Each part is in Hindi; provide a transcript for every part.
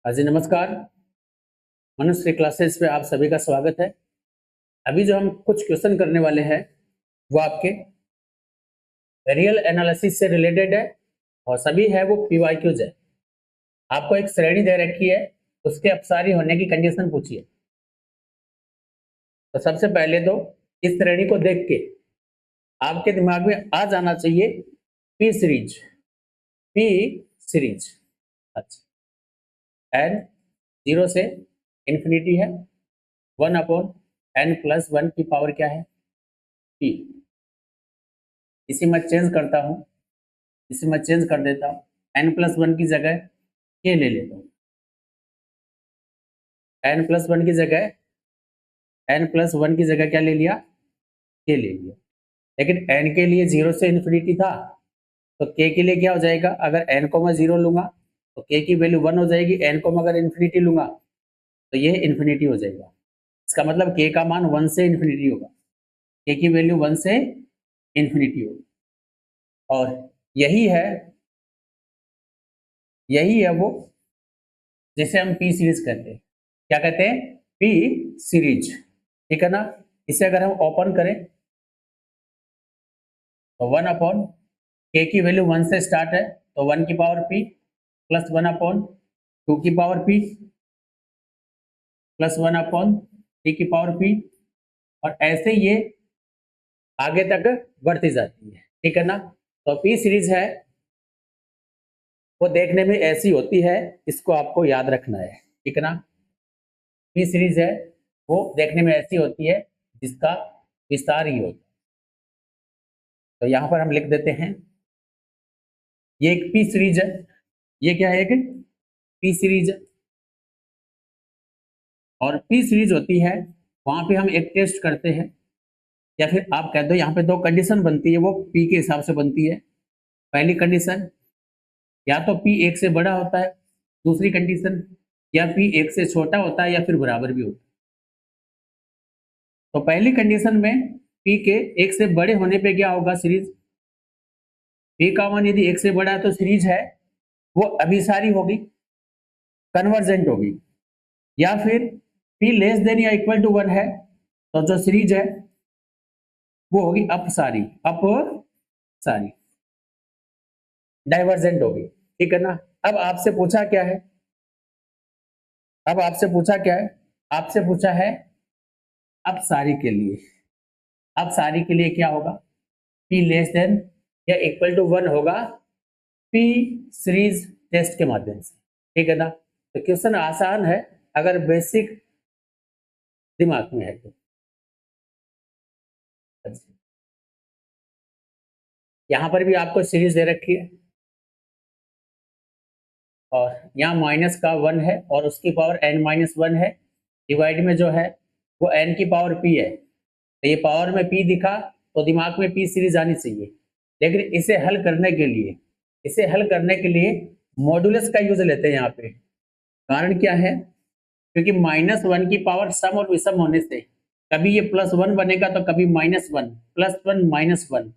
हाँ जी, नमस्कार। मनुश्री क्लासेस पे आप सभी का स्वागत है। अभी जो हम कुछ क्वेश्चन करने वाले हैं वो आपके रियल एनालिसिस से रिलेटेड है और सभी है वो पीवाईक्यूज है। आपको एक श्रेणी दे रखी है, उसके अपसारी होने की कंडीशन पूछिए। तो सबसे पहले तो इस श्रेणी को देख के आपके दिमाग में आ जाना चाहिए पी सीरीज। पी सीरीज, अच्छा, एन जीरो से इंफिनिटी है, 1/n+1 की पावर क्या है, पी। इसी में चेंज करता हूँ, इसी में चेंज कर देता हूँ, n+1 की जगह के ले लेता हूँ। n+1 की जगह n+1 की जगह क्या ले लिया, के ले लिया। लेकिन n के लिए 0 से इन्फिनिटी था, तो k के लिए क्या हो जाएगा, अगर n को मैं 0 लूंगा तो k की वैल्यू 1 हो जाएगी। n को मैं अगर इन्फिनिटी लूंगा तो ये इन्फिनिटी हो जाएगा। इसका मतलब k का मान 1 से इन्फिनिटी होगा, k की वैल्यू 1 से इन्फिनिटी होगी। और यही है वो जिसे हम पी सीरीज कहते हैं। क्या कहते हैं, पी सीरीज, ठीक है ना। इसे अगर हम ओपन करें तो 1/k की वैल्यू 1 से स्टार्ट है, तो 1 की पावर p प्लस 1/2 की पावर p प्लस 1/3 की पावर p, और ऐसे ये आगे तक बढ़ती जाती है, ठीक है ना। तो पी सीरीज है वो देखने में ऐसी होती है, इसको आपको याद रखना है, ठीक है ना। पी सीरीज है वो देखने में ऐसी होती है जिसका विस्तार ही होता है। तो यहां पर हम लिख देते हैं ये एक पी सीरीज है। ये क्या है, एक पी सीरीज है। और पी सीरीज होती है, वहां पे हम एक टेस्ट करते हैं, या फिर आप कह दो यहाँ पे दो कंडीशन बनती है, वो पी के हिसाब से बनती है। पहली कंडीशन, या तो पी एक से बड़ा होता है। दूसरी कंडीशन, या पी एक से छोटा होता है या फिर बराबर भी होता है। तो पहली कंडीशन में पी के एक से बड़े होने पे क्या होगा, सीरीज पी का मान यदि एक से बड़ा है तो सीरीज है वो अभिसारी होगी, कन्वर्जेंट होगी। या फिर p लेस देन या इक्वल टू 1 है तो जो सीरीज है वो होगी अपसारी, अपसारी, डाइवर्जेंट होगी, ठीक है ना। अब आपसे पूछा क्या है, अब आपसे पूछा क्या है, आपसे पूछा है अपसारी के लिए। अपसारी के लिए क्या होगा, p लेस देन या इक्वल टू 1 होगा p सीरीज टेस्ट के माध्यम से, ठीक है ना। तो क्वेश्चन आसान है अगर बेसिक दिमाग में है तो। यहां पर भी आपको सीरीज दे रखी है, और यहाँ माइनस का 1 है और उसकी पावर n-1 है। डिवाइड में जो है वो n की पावर p है, तो ये पावर में p दिखा तो दिमाग में p सीरीज आनी चाहिए। लेकिन इसे हल करने के लिए, इसे हल करने के लिए मॉडुलस का यूज लेते हैं यहाँ पे। कारण क्या है, क्योंकि -1 की पावर सम और विषम होने से कभी ये +1 बनेगा तो कभी -1, +1 -1,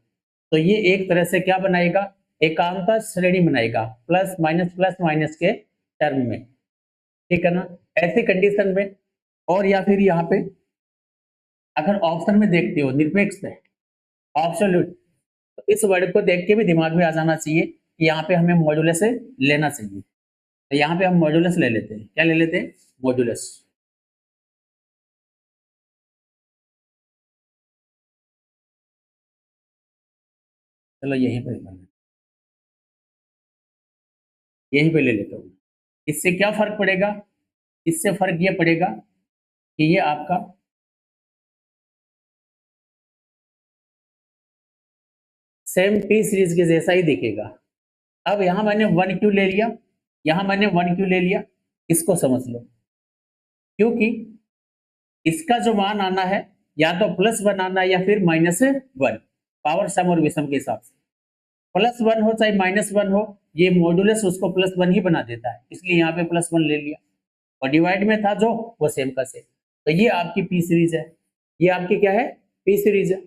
तो ये एक तरह से क्या बनाएगा, एकांतर श्रेणी बनाएगा, प्लस माइनस के टर्म में, ठीक है ना। ऐसी कंडीशन में, और या फिर यहाँ पे अगर ऑप्शन में देखते हो निरपेक्ष है, ऑब्सोल्यूट, तो इस वर्ड को देख के भी दिमाग में आ जाना चाहिए कि यहाँ पे हमें मॉडुलस लेना चाहिए। तो यहाँ पे हम मॉडुलस ले लेते हैं, क्या ले लेते हैं, मॉडुलस। चलो यहीं पे यहीं पे ले लेता हूँ। इससे क्या फर्क पड़ेगा, इससे फर्क ये पड़ेगा कि ये आपका सेम टी सीरीज के जैसा ही दिखेगा। अब यहां मैंने 1 क्यों ले लिया, यहां मैंने 1 क्यों ले लिया, इसको समझ लो। क्योंकि इसका जो मान आना है या तो +1 आना है या फिर -1, पावर सम और विषम के हिसाब से। +1 हो चाहे -1 हो, ये मॉडुलस उसको +1 ही बना देता है, इसलिए यहाँ पे +1 ले लिया। और डिवाइड में था जो वो सेम का सेम। तो ये आपकी पी सीरीज है, ये आपकी क्या है, पी सीरीज है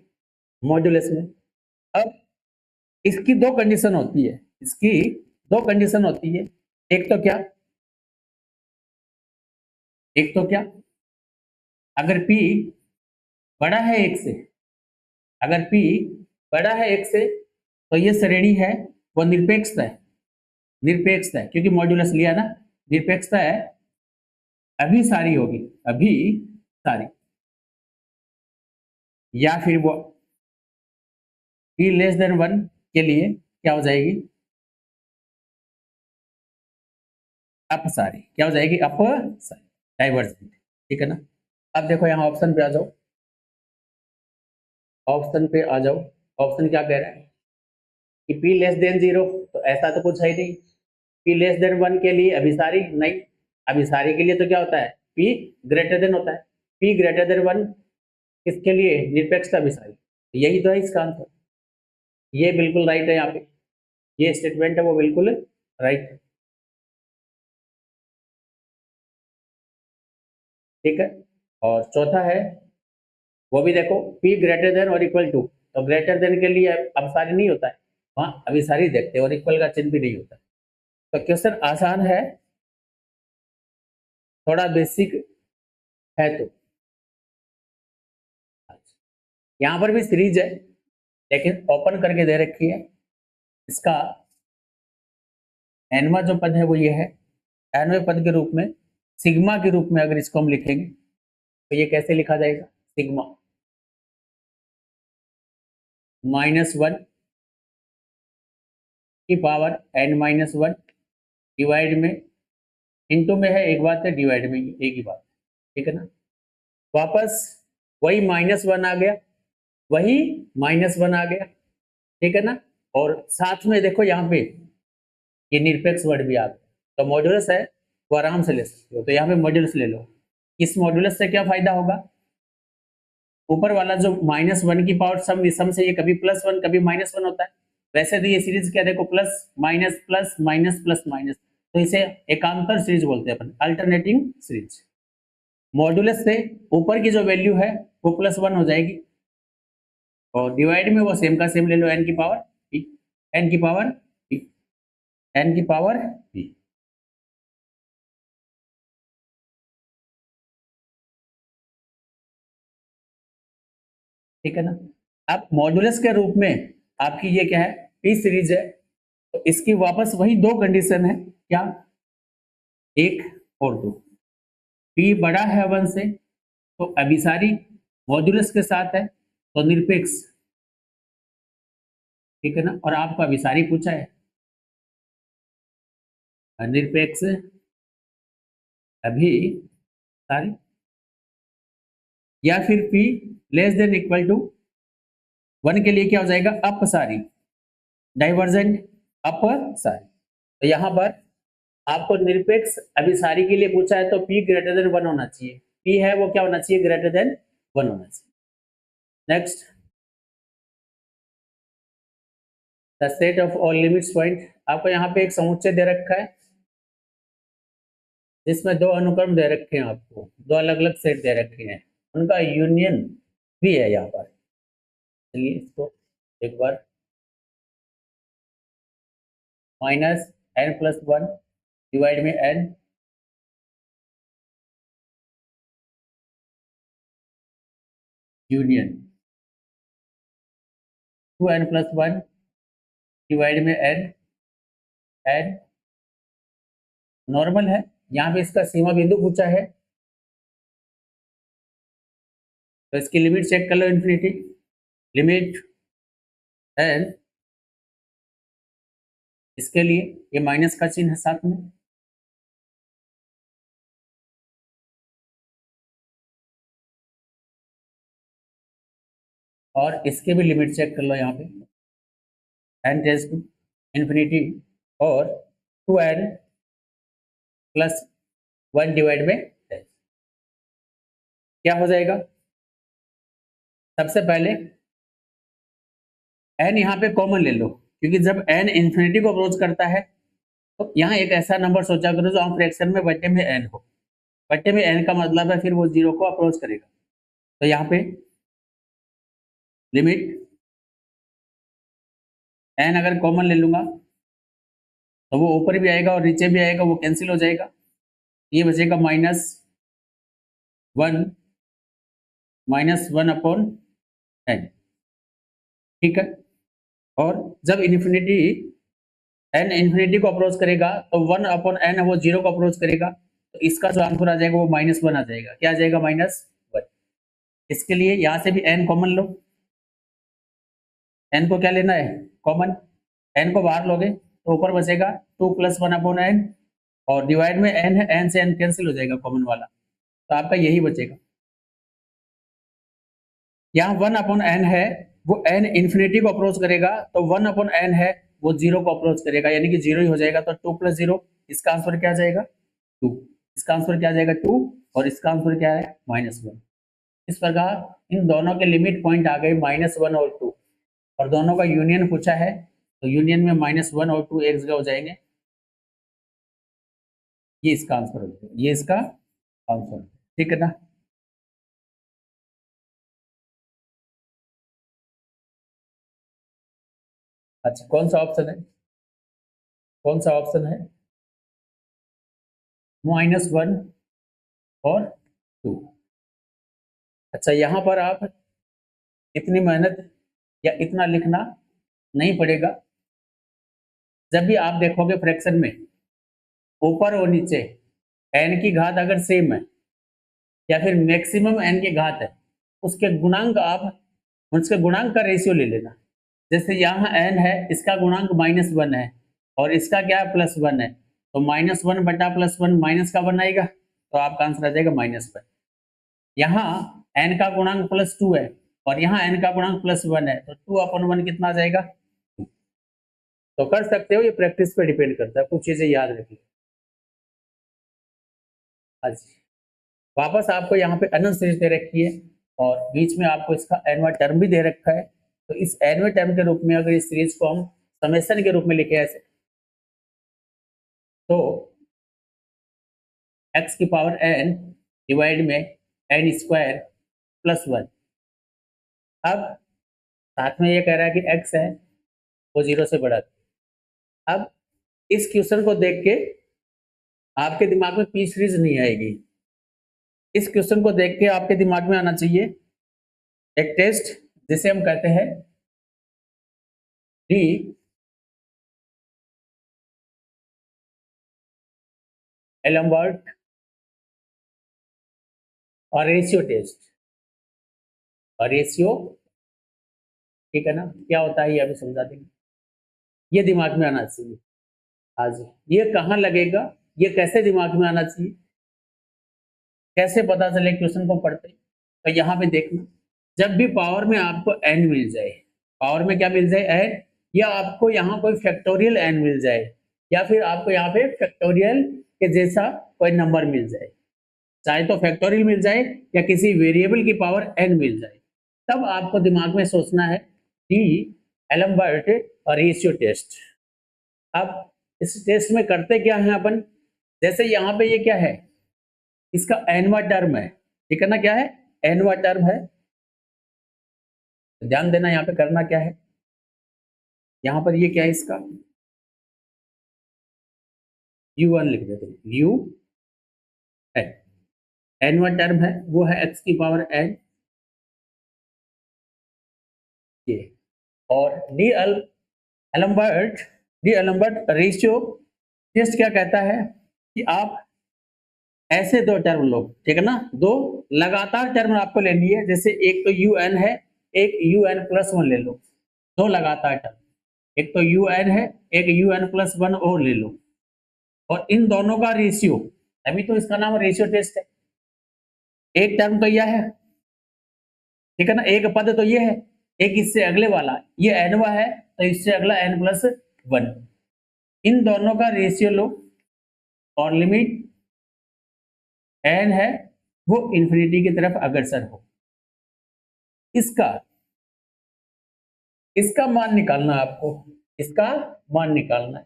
मॉडुलस में। अब इसकी दो कंडीशन होती है, इसकी दो कंडीशन होती है। एक तो क्या, एक तो क्या, अगर p बड़ा है एक से, अगर p बड़ा है एक से, तो ये श्रेणी है वो निरपेक्ष है, निरपेक्ष है क्योंकि मॉड्यूलस लिया ना, निरपेक्षता है, अभिसारी होगी, अभिसारी, या फिर वो p लेस देन 1 के लिए क्या हो जाएगी, अपसारी, क्या हो जाएगी, अपसारी, डाइवर्जेंट, ठीक है ना। अब देखो यहाँ ऑप्शन पे आ जाओ, ऑप्शन पे आ जाओ, ऑप्शन क्या कह रहा है कि p लेस देन 0, तो ऐसा तो कुछ है ही नहीं, p लेस देन 1 के लिए अभिसारी नहीं, अभिसारी के लिए तो क्या होता है, p ग्रेटर देन होता है, p ग्रेटर देन 1 किसके लिए, निरपेक्ष अभिसारी, यही तो है इसका आंसर, ये बिल्कुल राइट है, यहाँ पे ये स्टेटमेंट है वो बिल्कुल राइट है, ठीक है। और चौथा है, वो भी देखो, p ग्रेटर देन और इक्वल टू, तो ग्रेटर देन के लिए अभिसारी नहीं होता है, वहाँ अभिसारी देखते हैं और इक्वल का चिन्ह भी नहीं होता, तो क्वेश्चन आसान है, थोड़ा बेसिक है, तो यहाँ पर भी सीरीज है लेकिन ओपन करके दे रखी है, इसका एनवा जो पद है वो ये है, एनवे पद के रूप में, सिग्मा के रूप में अगर इसको हम लिखेंगे तो ये कैसे लिखा जाएगा, सिग्मा -1 की पावर n-1 डिवाइड में, इंटू में है एक बात है, डिवाइड में एक ही बात, ठीक है ना। वापस वही -1 आ गया, वही -1 आ गया, ठीक है ना। और साथ में देखो यहाँ पे ये निरपेक्ष वर्ड भी आ गया, तो मॉड्यूलस है वो आराम से ले सकते हो, तो यहाँ पे मॉड्यूलस ले लो। इस मॉड्यूलस से क्या फायदा होगा, ऊपर वाला जो -1 की पावर सम विषम से ये कभी +1 कभी -1 होता है, वैसे तो ये सीरीज क्या देखो plus minus plus minus plus minus, तो इसे एकांतर सीरीज बोलते हैं अपन, अल्टरनेटिंग सीरीज। मॉड्यूलस से ऊपर की जो वैल्यू है वो +1 हो जाएगी, और डिवाइड में वो सेम का सेम ले लो, n की पावर p, n की पावर p, n की पावर p, ठीक है ना। अब मॉड्यूलस के रूप में आपकी ये क्या है, p सीरीज है, तो इसकी वापस वही दो कंडीशन है, क्या, एक और दो, p बड़ा है 1 से तो अभिसारी मॉड्यूलस के साथ है तो निरपेक्ष, ठीक है ना। और आपका अभिसारी पूछा है, निरपेक्ष अभिसारी, या फिर p less than equal to 1 के लिए क्या हो जाएगा, अपसारी, डाइवर्जेंट अपसारी। तो यहाँ पर आपको निरपेक्ष अभिसारी के लिए पूछा है तो p ग्रेटर देन 1 होना चाहिए, p है वो क्या होना चाहिए, ग्रेटर देन 1 होना चाहिए। Next, the set of all limits point, आपको यहाँ पे एक समुच्चय दे रखा है जिसमें दो अनुक्रम दे रखे हैं, आपको दो अलग अलग सेट दे रखे हैं, उनका यूनियन भी है यहाँ पर। चलिए इसको एक बार, -n+1 डिवाइड में n, यूनियन 2n+1 डिवाइड में n, n नॉर्मल है, यहाँ पे इसका सीमा बिंदु पूछा है तो इसकी लिमिट चेक कर लो, इन्फिनिटी, लिमिट n, इसके लिए ये माइनस का चिन्ह है साथ में, और इसके भी लिमिट चेक कर लो यहाँ पे, n टेंड्स टू इन्फिनिटी, और 2n+1 डिवाइड में 10, क्या हो जाएगा, सबसे पहले n यहाँ पे कॉमन ले लो, क्योंकि जब n इन्फिनिटी को अप्रोच करता है तो यहाँ एक ऐसा नंबर सोचा करो जो फ्रैक्शन में बट्टे में n हो, बट्टे में n का मतलब है फिर वो 0 को अप्रोच करेगा, तो यहाँ पे लिमिट n अगर कॉमन ले लूंगा तो वो ऊपर भी आएगा और नीचे भी आएगा, वो कैंसिल हो जाएगा, ये बचेगा 1 माइनस 1 अपॉन एन, ठीक है। और जब इन्फिनिटी एन इन्फिनिटी को अप्रोच करेगा तो 1 अपॉन एन है वो 0 को अप्रोच करेगा, तो इसका जो आंसर आ जाएगा वो -1 आ जाएगा। क्या आ जाएगा? -1। इसके लिए यहां से भी एन कॉमन लो, एन को क्या लेना है? कॉमन। एन को बाहर लोगे तो ऊपर बचेगा 2 + 1 अपॉन एन, और डिवाइड में एन है, एन से एन कैंसिल हो जाएगा कॉमन वाला, तो आपका यही बचेगा। यहाँ 1 अपॉन एन है, वो एन इन्फिनिटी को अप्रोच करेगा, तो 1 अपॉन एन है वो 0 को अप्रोच करेगा, यानी कि 0 ही हो जाएगा, तो 2 + 0, इसका आंसर क्या आ जाएगा? 2। इसका आंसर क्या आ जाएगा? 2, और इसका आंसर क्या है? -1। इस प्रकार इन दोनों के लिमिट पॉइंट आ गए -1 और 2, और दोनों का यूनियन पूछा है, तो यूनियन में -1 और 2 एक जगह हो जाएंगे। ये इसका आंसर हो जाएगा, ये इसका आंसर, ठीक है ना। अच्छा, कौन सा ऑप्शन है? कौन सा ऑप्शन है? -1 और 2। अच्छा, यहाँ पर आप इतनी मेहनत या इतना लिखना नहीं पड़ेगा। जब भी आप देखोगे फ्रैक्शन में ऊपर और नीचे एन की घात अगर सेम है, या फिर मैक्सिमम एन की घात है, उसके गुणांक आप उसके गुणांक का रेशियो ले लेना। जैसे यहाँ एन है, इसका गुणांक -1 है, और इसका क्या है? +1 है, तो -1 बटा +1 माइनस का 1 आएगा, तो आपका आंसर आ जाएगा -1। यहाँ एन का गुणांक +2 है, और यहाँ एन का गुणांक +1 है, तो 2 अपॉन 1 कितना आ जाएगा? तो कर सकते हो, ये प्रैक्टिस पे डिपेंड करता है, कुछ चीजें याद रखिए। हाँ जी, वापस आपको यहाँ पे अनंत सीरीज दे रखी है, और बीच में आपको इसका एनवा टर्म भी दे रखा है, तो इस एनवे टर्म के रूप में अगर इस सीरीज को हम समेशन के रूप में लिखे ऐसे, तो x की पावर n डिवाइड में n² +1। अब साथ में ये कह रहा है कि x है वो 0 से बड़ा। अब इस क्वेश्चन को देख के आपके दिमाग में पी सीरीज नहीं आएगी, इस क्वेश्चन को देख के आपके दिमाग में आना चाहिए एक टेस्ट जिसे हम कहते हैं डी एलम्बर्ट और रेशियो टेस्ट, और रेशियो, ठीक है ना। क्या होता है ये अभी समझा देंगे, ये दिमाग में आना चाहिए। आज ये कहाँ लगेगा, ये कैसे दिमाग में आना चाहिए, कैसे पता चले क्वेश्चन को पढ़ते? तो यहाँ पे देखना, जब भी पावर में आपको n मिल जाए, पावर में क्या मिल जाए? n, या आपको यहाँ कोई फैक्टोरियल n मिल जाए, या फिर आपको यहाँ पे फैक्टोरियल के जैसा कोई नंबर मिल जाए, चाहे तो फैक्टोरियल मिल जाए या किसी वेरिएबल की पावर n मिल जाए, तब आपको दिमाग में सोचना है डी एलम्बर्ट और रेशियो टेस्ट। अब इस टेस्ट में करते क्या है अपन? जैसे यहाँ पे ये क्या है? इसका एनवा टर्म है, ठीक है ना। क्या है? एनवा टर्म है। ध्यान देना यहाँ पे करना क्या है, यहाँ पर ये क्या है? इसका u1 लिख देते हैं, u है एनवा टर्म है, वो है x की पावर n, ये। और डी एलम्बर्ट रेशियो टेस्ट क्या कहता है कि आप ऐसे दो टर्म लो, ठीक है ना, दो लगातार टर्म आपको ले लिए, जैसे एक तो un है, एक un+1 ले लो, दो लगातार टर्म, एक तो un है, एक un+1 और ले लो, और इन दोनों का रेशियो, अभी तो इसका नाम रेशियो टेस्ट है। एक टर्म तो यह है, ठीक है ना, एक पद तो ये है, एक इससे अगले वाला ये एनवा है, तो इससे अगला n+1, इन दोनों का रेशियो लो, और लिमिट n है वो इंफिनिटी की तरफ अग्रसर हो। इसका इसका मान निकालना, आपको इसका मान निकालना है।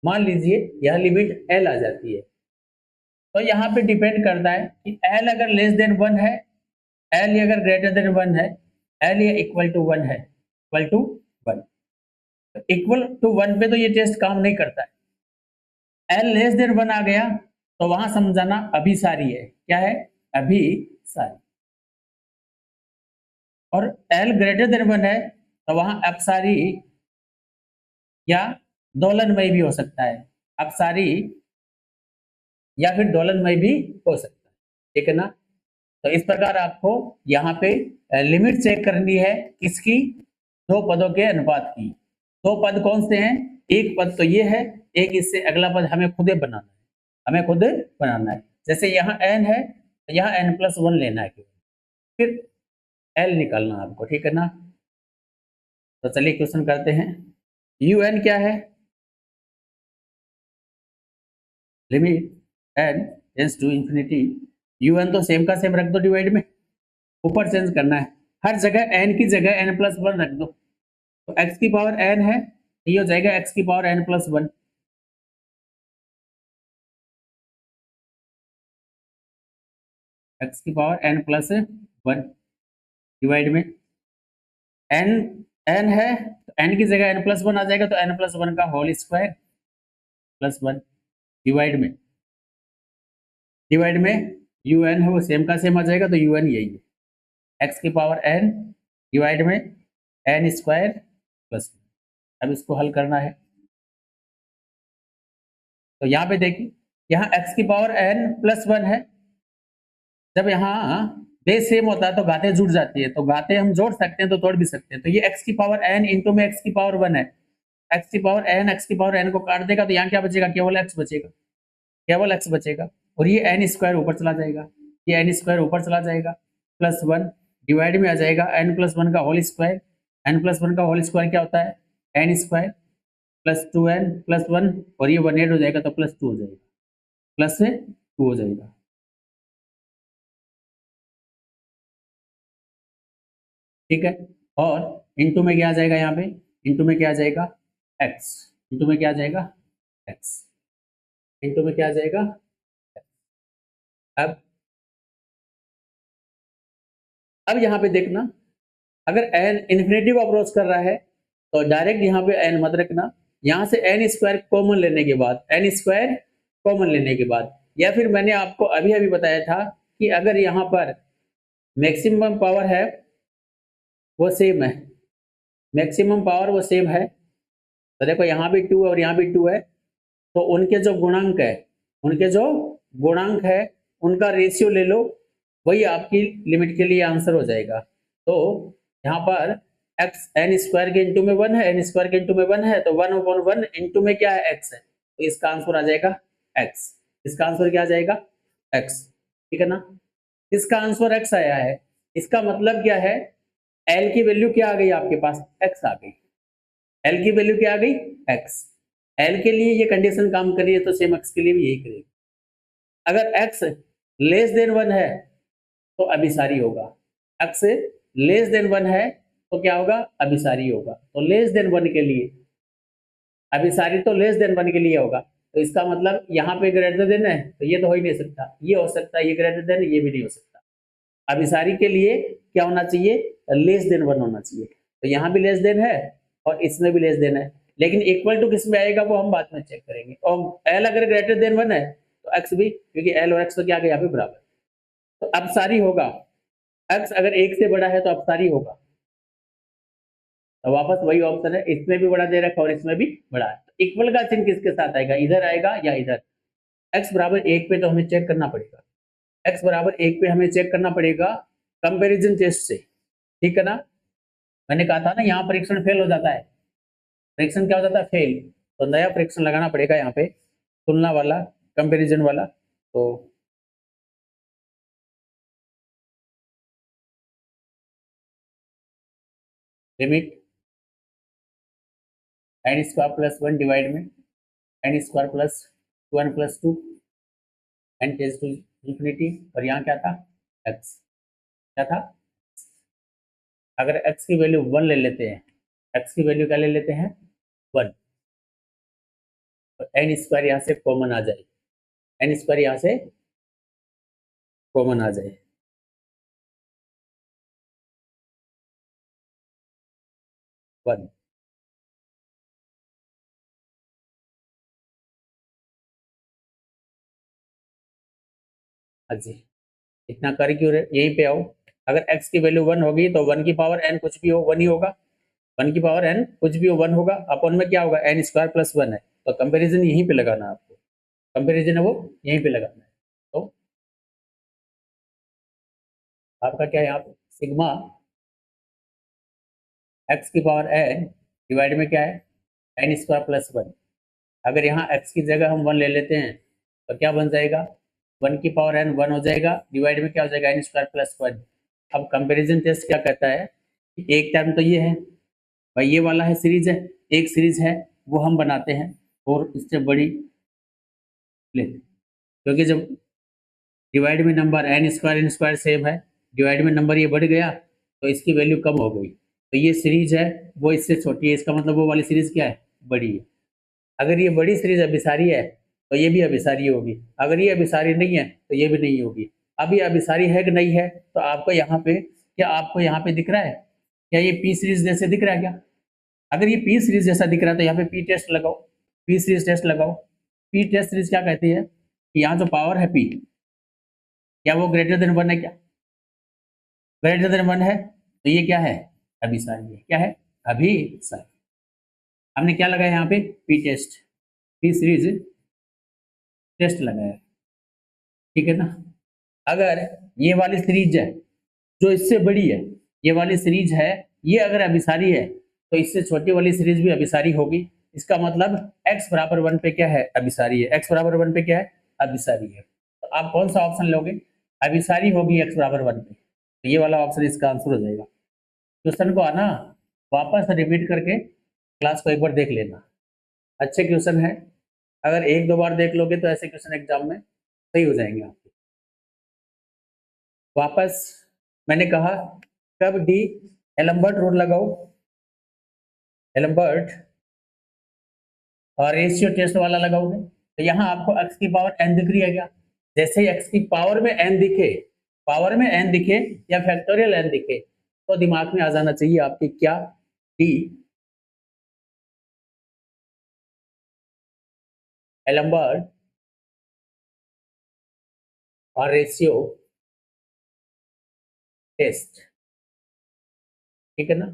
मान लीजिए यह लिमिट l आ जाती है, तो यहाँ पे डिपेंड करता है कि l अगर लेस देन 1 है, l अगर ग्रेटर देन 1 है, l या इक्वल टू 1 है, इक्वल टू 1, तो इक्वल टू 1 पे तो ये टेस्ट काम नहीं करता है। l लेस देन 1 आ गया तो वहां समझाना अभिसारी है। क्या है? अभी सारी। और एल ग्रेटर देन 1 है तो वहां अपसारी या दोलनमय भी हो सकता है, अपसारी या फिर दोलनमय भी हो सकता है, ठीक है ना। तो इस प्रकार आपको यहाँ पे लिमिट चेक करनी है किसकी, दो पदों के अनुपात की। दो पद कौन से हैं, एक पद तो ये है, एक इससे अगला पद हमें खुद बनाना है, हमें खुद बनाना है। जैसे यहाँ n है तो यहाँ n+1 लेना है, फिर l निकालना आपको, ठीक है ना। तो चलिए क्वेश्चन करते हैं। un क्या है, limit n tends to infinity, un तो सेम का सेम रख दो डिवाइड में, ऊपर चेंज करना है, हर जगह n की जगह n+1 रख दो। तो x की पावर n है, ये हो जाएगा x की पावर n+1, x की पावर n+1 डिवाइड में n, n है तो n की जगह n+1 आ जाएगा, तो n+1 का होल स्क्वायर +1 डिवाइड में un है वो सेम का सेम आ जाएगा, तो un यही है, x की पावर n डिवाइड में n² +1। अब इसको हल करना है, तो यहाँ पे देखिए, यहाँ x की पावर n+1 है, जब यहाँ बेस सेम होता है तो घातें जुड़ जाती है, तो घातें हम जोड़ सकते हैं तो तोड़ भी सकते हैं। तो ये x की पावर n इंटू में x की पावर 1 है, x की पावर n को काट देगा तो यहाँ क्या बचेगा, केवल x बचेगा, केवल x बचेगा, और ये n² ऊपर चला जाएगा, ये n² ऊपर चला जाएगा, +1 डिवाइड में आ जाएगा n+1 का होल स्क्वायर, n+1 का होल स्क्वायर क्या होता है, n² +2n+1, और ये 1 ऐड हो जाएगा तो +2 हो जाएगा, +2 हो जाएगा, ठीक है। और इंटू में क्या आ जाएगा, यहाँ पे इंटू में क्या आ जाएगा, x, इंटू में क्या आ जाएगा, x, इंटू में क्या आ जाएगा। अब यहाँ पे देखना, अगर n इन्फिनिटी को अप्रोच कर रहा है तो डायरेक्ट यहाँ पे n मत रखना, यहाँ से n² कॉमन लेने के बाद, n² कॉमन लेने के बाद, या फिर मैंने आपको अभी अभी बताया था कि अगर यहाँ पर मैक्सिमम पावर है वो सेम है, मैक्सिमम पावर वो सेम है, तो देखो यहाँ भी 2 और यहाँ भी 2 है, तो उनके जो गुणांक है, उनके जो गुणांक है उनका रेशियो ले लो, वही आपकी लिमिट के लिए आंसर हो जाएगा। तो यहाँ पर x n² के इंटू में 1 है, n² के इंटू में 1 है, तो 1/1 इंटू में क्या है, x है, तो इसका आंसर आ जाएगा x, इसका आंसर क्या आ जाएगा, x, ठीक है ना। इसका आंसर x आया है, इसका मतलब क्या है, l की वैल्यू क्या आ गई आपके पास, x आ गई, l की वैल्यू क्या आ गई, x, l के लिए ये कंडीशन काम कर रही है तो सेम x के लिए भी यही करेगी। अगर x लेस देन 1 है तो अभिसारी होगा, x लेस देन 1 है तो क्या होगा, अभिसारी होगा। तो लेस देन 1 के लिए अभिसारी तो लेस देन 1 के लिए होगा, तो इसका मतलब यहाँ पे ग्रेटर देन है तो ये तो हो ही नहीं सकता, ये हो सकता है, ये ग्रेटर देन, ये भी नहीं हो सकता। अभिसारी के लिए क्या होना चाहिए, लेस देन 1 होना चाहिए, तो यहाँ भी लेस देन है और इसमें भी लेस देन है, लेकिन इक्वल टू किस में आएगा वो हम बाद में चेक करेंगे। और एल अगर ग्रेटर देन 1 है तो एक्स भी, क्योंकि एल और एक्स तो क्या आ गया यहाँ पे बराबर, तो अपसारी होगा, एक्स अगर 1 से बड़ा है तो अपसारी होगा, तो वापस वही ऑप्शन है, इसमें भी बड़ा दे रखा और इसमें भी बड़ा है, तो इक्वल का चिन्ह किसके साथ आएगा, इधर आएगा या इधर। एक्स बराबर 1 पे तो हमें चेक करना पड़ेगा, एक्स बराबर 1 पे हमें चेक करना पड़ेगा कंपैरिजन टेस्ट से, ठीक है ना। मैंने कहा था ना यहाँ परीक्षण फेल हो जाता है, परीक्षण क्या हो जाता है, फेल, तो नया परीक्षण लगाना पड़ेगा यहाँ पे, तुलना वाला, कंपैरिजन वाला। तो लिमिट n² + 1 डिवाइड में n² + 1 + 2 n tends to infinity, और यहाँ क्या था, x, क्या था, अगर x की वैल्यू 1 ले लेते हैं, x की वैल्यू क्या ले लेते हैं, 1, तो n² यहाँ से कॉमन आ जाए, n² यहाँ से कॉमन आ जाए, 1, हाँ जी, इतना कर क्यों रहे, यहीं पे आओ। अगर x की वैल्यू 1 होगी तो 1 की पावर n कुछ भी हो 1 ही होगा, 1 की पावर n कुछ भी हो 1 होगा, अपन में क्या होगा n स्क्वायर प्लस 1 है, तो कंपैरिजन यहीं पे लगाना है आपको, कंपैरिजन है वो यहीं पे लगाना है। तो आपका क्या है यहाँ पे सिग्मा x की पावर n डिवाइड में क्या है n स्क्वायर प्लस 1। अगर यहाँ x की जगह हम 1 ले लेते हैं तो क्या बन जाएगा 1 की पावर n 1 हो जाएगा, डिवाइड में क्या हो जाएगा n स्क्वायर प्लस 1। अब कंपैरिजन टेस्ट क्या कहता है कि एक टर्म तो ये है भाई, ये वाला है सीरीज है, एक सीरीज है वो हम बनाते हैं और इससे बड़ी लेते हैं, क्योंकि जब डिवाइड में नंबर n स्क्वायर सेम है, डिवाइड में नंबर ये बढ़ गया तो इसकी वैल्यू कम हो गई, तो ये सीरीज है वो इससे छोटी है, इसका मतलब वो वाली सीरीज क्या है बड़ी है। अगर ये बड़ी सीरीज अभिसारी है तो ये भी अभिसारी होगी, अगर ये अभिसारी नहीं है तो ये भी नहीं होगी। अब ये अभिसारी है कि नहीं है, तो आपको यहाँ पे क्या आपको यहाँ पे दिख रहा है, क्या ये पी सीरीज जैसे दिख रहा है क्या? अगर ये पी सीरीज जैसा दिख रहा है तो यहाँ पे पी टेस्ट लगाओ, पी सीरीज टेस्ट लगाओ। पी टेस्ट सीरीज क्या कहती है कि यहाँ जो पावर है पी, क्या वो ग्रेटर देन 1 है क्या? ग्रेटर देन 1 है तो ये क्या है अभिसारी है, क्या है अभिसारी। हमने क्या लगाया यहाँ पे P test, P series test लगाया, ठीक है ना। अगर ये वाली सीरीज है जो इससे बड़ी है, ये वाली सीरीज है ये अगर अभिसारी है तो इससे छोटी वाली सीरीज भी अभिसारी होगी, इसका मतलब x बराबर 1 पे क्या है अभिसारी है, x बराबर 1 पे क्या है अभिसारी है। तो आप कौन सा ऑप्शन लोगे, अभिसारी होगी x बराबर 1 पे, तो ये वाला ऑप्शन इसका आंसर हो जाएगा। क्वेश्चन को आना वापस रिपीट करके क्लास को एक बार देख लेना, अच्छे क्वेश्चन है, अगर एक दो बार देख लोगे तो ऐसे क्वेश्चन एग्जाम में सही हो जाएंगे आपके। वापस मैंने कहा कब डी एलम्बर्ट रूल लगाओ, एलम्बर्ट और रेशियो टेस्ट वाला लगाओगे तो यहाँ आपको x की पावर n दिख रही है क्या? जैसे ही x की पावर में n दिखे, पावर में n दिखे या फैक्टोरियल n दिखे तो दिमाग में आ जाना चाहिए आपके क्या डी एलम्बर्ट और रेशियो टेस्ट, ठीक है ना।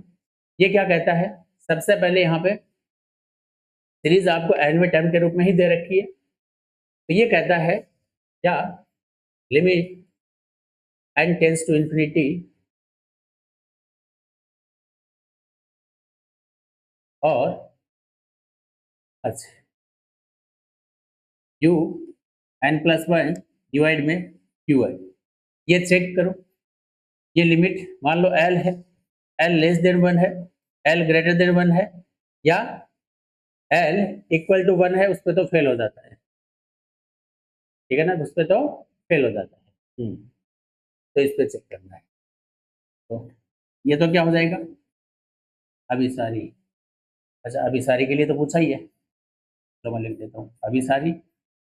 ये क्या कहता है, सबसे पहले यहाँ पे सीरीज आपको एनवे टर्म के रूप में ही दे रखी है, तो ये कहता है क्या limit n tends to infinity और अच्छा u n+1 डिवाइड में q है, ये चेक करो। ये लिमिट मान लो l है, l लेस देन 1 है, l ग्रेटर देन 1 है, या l इक्वल टू 1 है, उस पर तो फेल हो जाता है, ठीक है ना, उस पर तो फेल हो जाता है। तो इस पर चेक करना है, तो ये तो क्या हो जाएगा अभिसारी। अच्छा अभिसारी के लिए तो पूछा ही है, तो मैं लिख देता हूँ अभिसारी,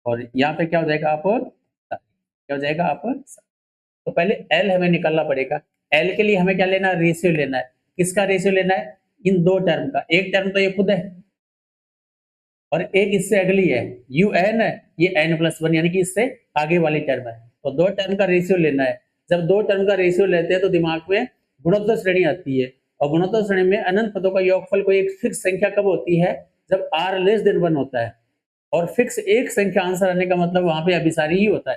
और यहाँ पे क्या हो जाएगा आप क्या हो जाएगा आप, तो पहले एल हमें निकालना पड़ेगा। एल के लिए हमें क्या लेना है रेशियो लेना है, किसका रेशियो लेना है इन दो टर्म का, एक टर्म तो ये खुद है और एक इससे अगली है यू एन है, ये n+1 यानी कि इससे आगे वाली टर्म है, तो दो टर्म का रेशियो लेना है। जब दो टर्म का रेशियो लेते हैं तो दिमाग में गुणोत्तर श्रेणी आती है, और गुणोत्तर श्रेणी में अनंत पदों का योगफल कोई एक फिक्स संख्या कब होती है जब r लेस देन 1 होता है, और फिक्स एक संख्या आंसर आने का मतलब वहां पे अभिसारी ही होता है,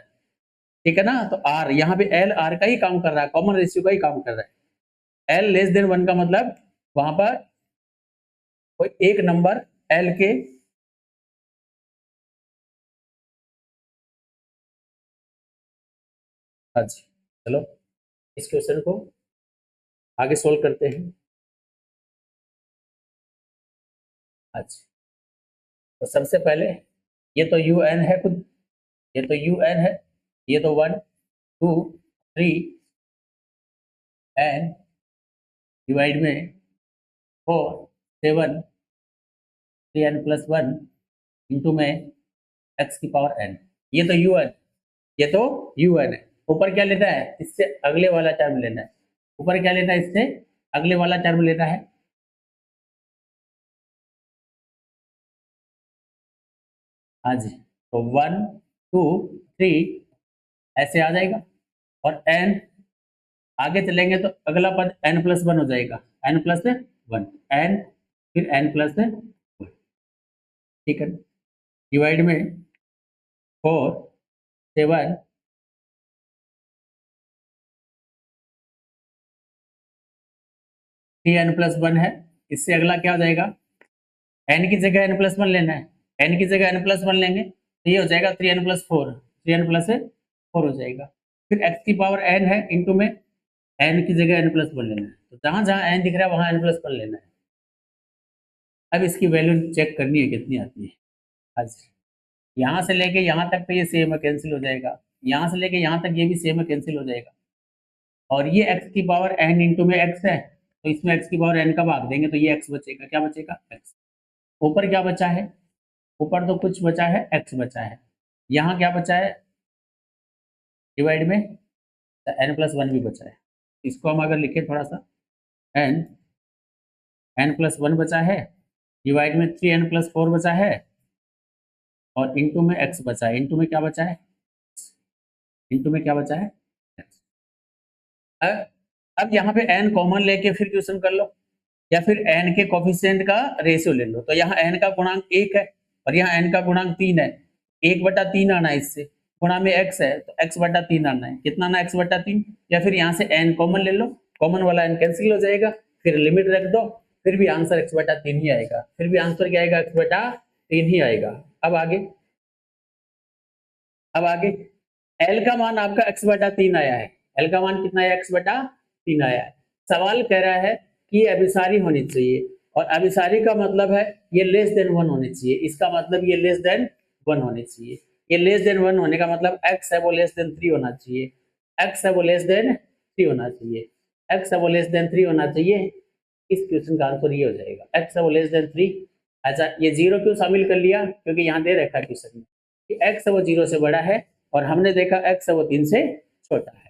ठीक है ना। तो r यहाँ पे एल आर का ही काम कर रहा है, कॉमन रेशियो का ही काम कर रहा है। एल लेस देन 1 का मतलब वहां पर कोई एक नंबर एल के अच्छा चलो इस क्वेश्चन को आगे सोल्व करते हैं। अच्छा तो सबसे पहले ये तो यू एन है खुद, ये तो यू एन है, ये तो 1 2 3 एन डिवाइड में 4 7 3n+1 इंटू में x की पावर n, ये तो यू एन, ये तो यू एन है। ऊपर क्या लेना है इससे अगले वाला टर्म लेना है, ऊपर क्या लेना है इससे अगले वाला टर्म लेना है। हाँ जी, तो 1 2 3 ऐसे आ जाएगा, और n आगे चलेंगे तो अगला पद n+1 हो जाएगा, n+1 n फिर n+1, ठीक है। डिवाइड में 4 7 3n+1 है। इससे अगला क्या हो जाएगा, n की जगह n+1 लेना है, n की जगह n+1 लेंगे तो ये हो जाएगा 3n+4, 3n+4 हो जाएगा। फिर x की पावर n है, इंटू में n की जगह n+1 लेना है, तो जहां जहां n दिख रहा है वहां n+1 लेना है। अब इसकी वैल्यू चेक करनी है कितनी आती है। अच्छा, यहाँ से लेके यहाँ तक तो ये सेम है, कैंसिल हो जाएगा, यहाँ से लेके यहाँ तक ये भी सेम है, कैंसिल हो जाएगा। और ये x की पावर n इंटू में x है, तो इसमें x की पावर n का भाग देंगे तो ये x बचेगा, क्या बचेगा, x। ऊपर क्या बचा है, ऊपर तो कुछ बचा है, x बचा है। यहाँ क्या बचा है डिवाइड में, तो n+1 भी बचा है। इसको हम अगर लिखें थोड़ा सा, n+1 बचा है, डिवाइड में 3n+4 बचा है, और इंटू में x बचा है। इंटू में क्या बचा है, इंटू में क्या बचा है, x। अब यहाँ पे n कॉमन लेके फिर क्वेश्चन कर लो, या फिर n के कोफिशिएंट का रेशियो ले लो। तो यहाँ n का गुणांक 1 है और यहाँ n का गुणांक 3 है, 1/3 आना है, इससे गुणा में x है तो x/3 आना है। कितना आना है, x/3। या फिर यहाँ से n कॉमन ले लो, कॉमन वाला n कैंसिल हो जाएगा, फिर लिमिट रख दो, फिर भी आंसर x/3 ही आएगा, फिर भी आंसर क्या आएगा, x/3 ही आएगा। अब आगे l का मान आपका x/3 आया है, l का मान कितना है, x/3 आया है। सवाल कह रहा है कि ये अभिसारी होनी चाहिए, और अभिसारी का मतलब है ये लेस देन 1 होनी चाहिए, इसका मतलब ये लेस देन 1 होनी चाहिए। ये लेस देन 1 होने का मतलब x है वो लेस देन 3 होना चाहिए, x है वो लेस देन 3 होना चाहिए, x है वो लेस देन 3 होना चाहिए। इस क्वेश्चन का आंसर ये हो जाएगा, x है वो लेस देन 3। अच्छा, ये 0 क्यों शामिल कर लिया, क्योंकि यहाँ दे रखा है क्वेश्चन में कि x है वो 0 से बड़ा है, और हमने देखा x है वो 3 से छोटा है।